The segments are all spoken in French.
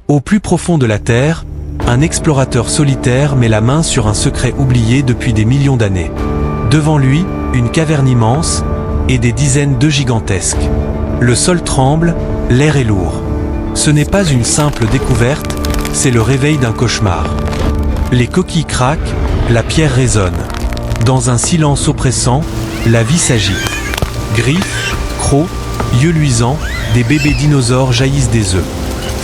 Au plus profond de la Terre, un explorateur solitaire met la main sur un secret oublié depuis des millions d'années. Devant lui, une caverne immense et des dizaines d'œufs gigantesques. Le sol tremble, l'air est lourd. Ce n'est pas une simple découverte, c'est le réveil d'un cauchemar. Les coquilles craquent, la pierre résonne. Dans un silence oppressant, la vie s'agite. Griffes, crocs, yeux luisants, des bébés dinosaures jaillissent des œufs.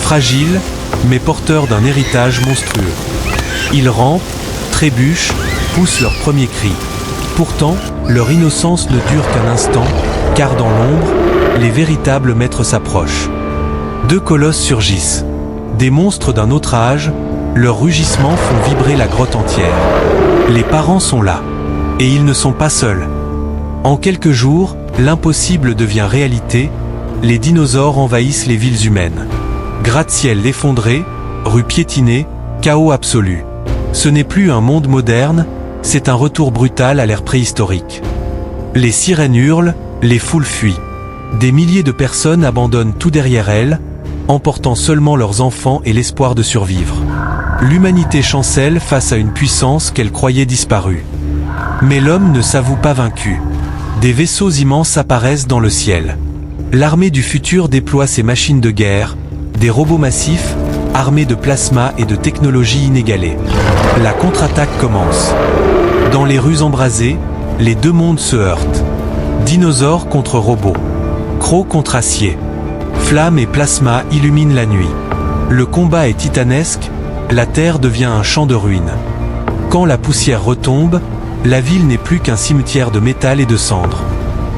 Fragiles, mais porteurs d'un héritage monstrueux. Ils rampent, trébuchent, poussent leurs premiers cris. Pourtant, leur innocence ne dure qu'un instant, car dans l'ombre, les véritables maîtres s'approchent. Deux colosses surgissent. Des monstres d'un autre âge, leurs rugissements font vibrer la grotte entière. Les parents sont là. Et ils ne sont pas seuls. En quelques jours, l'impossible devient réalité, les dinosaures envahissent les villes humaines. Gratte-ciel effondré, rues piétinées, chaos absolu. Ce n'est plus un monde moderne, c'est un retour brutal à l'ère préhistorique. Les sirènes hurlent, les foules fuient. Des milliers de personnes abandonnent tout derrière elles, emportant seulement leurs enfants et l'espoir de survivre. L'humanité chancelle face à une puissance qu'elle croyait disparue. Mais l'homme ne s'avoue pas vaincu. Des vaisseaux immenses apparaissent dans le ciel. L'armée du futur déploie ses machines de guerre, des robots massifs, armés de plasma et de technologies inégalées. La contre-attaque commence. Dans les rues embrasées, les deux mondes se heurtent. Dinosaures contre robots. Crocs contre acier. Flammes et plasma illuminent la nuit. Le combat est titanesque, la Terre devient un champ de ruines. Quand la poussière retombe, la ville n'est plus qu'un cimetière de métal et de cendres.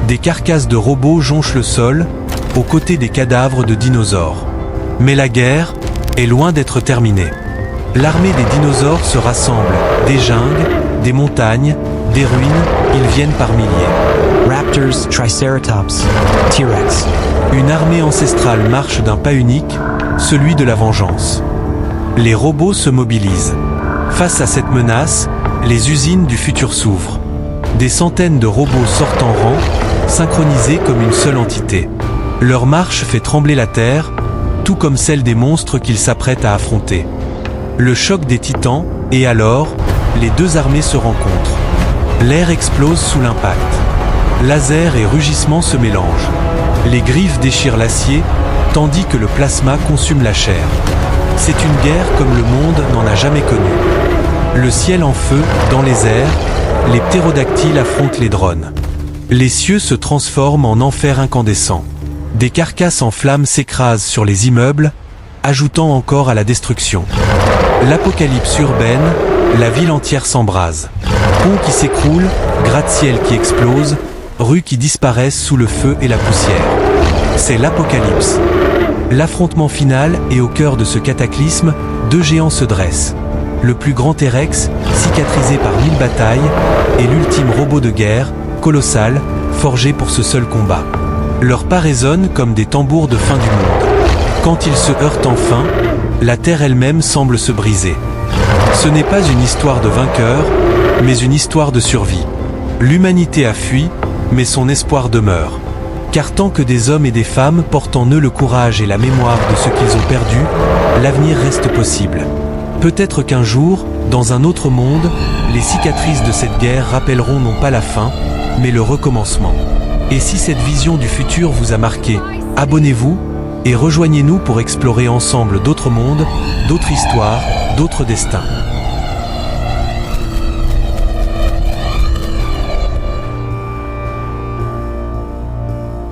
Des carcasses de robots jonchent le sol, aux côtés des cadavres de dinosaures. Mais la guerre est loin d'être terminée. L'armée des dinosaures se rassemble, des jungles, des montagnes, des ruines, ils viennent par milliers. Raptors, Triceratops, T-Rex. Une armée ancestrale marche d'un pas unique, celui de la vengeance. Les robots se mobilisent. Face à cette menace, les usines du futur s'ouvrent. Des centaines de robots sortent en rang, synchronisés comme une seule entité. Leur marche fait trembler la Terre, tout comme celle des monstres qu'ils s'apprêtent à affronter. Le choc des titans, et alors, les deux armées se rencontrent. L'air explose sous l'impact. Lasers et rugissements se mélangent. Les griffes déchirent l'acier, tandis que le plasma consume la chair. C'est une guerre comme le monde n'en a jamais connue. Le ciel en feu, dans les airs, les ptérodactyles affrontent les drones. Les cieux se transforment en enfer incandescent. Des carcasses en flammes s'écrasent sur les immeubles, ajoutant encore à la destruction. L'apocalypse urbaine, la ville entière s'embrase. Ponts qui s'écroulent, gratte-ciel qui explose, rues qui disparaissent sous le feu et la poussière. C'est l'apocalypse. L'affrontement final et au cœur de ce cataclysme, deux géants se dressent. Le plus grand T-Rex, cicatrisé par 1000 batailles, et l'ultime robot de guerre, colossal, forgé pour ce seul combat. Leurs pas résonnent comme des tambours de fin du monde. Quand ils se heurtent enfin, la Terre elle-même semble se briser. Ce n'est pas une histoire de vainqueur, mais une histoire de survie. L'humanité a fui, mais son espoir demeure. Car tant que des hommes et des femmes portent en eux le courage et la mémoire de ce qu'ils ont perdu, l'avenir reste possible. Peut-être qu'un jour, dans un autre monde, les cicatrices de cette guerre rappelleront non pas la fin, mais le recommencement. Et si cette vision du futur vous a marqué, abonnez-vous et rejoignez-nous pour explorer ensemble d'autres mondes, d'autres histoires, d'autres destins.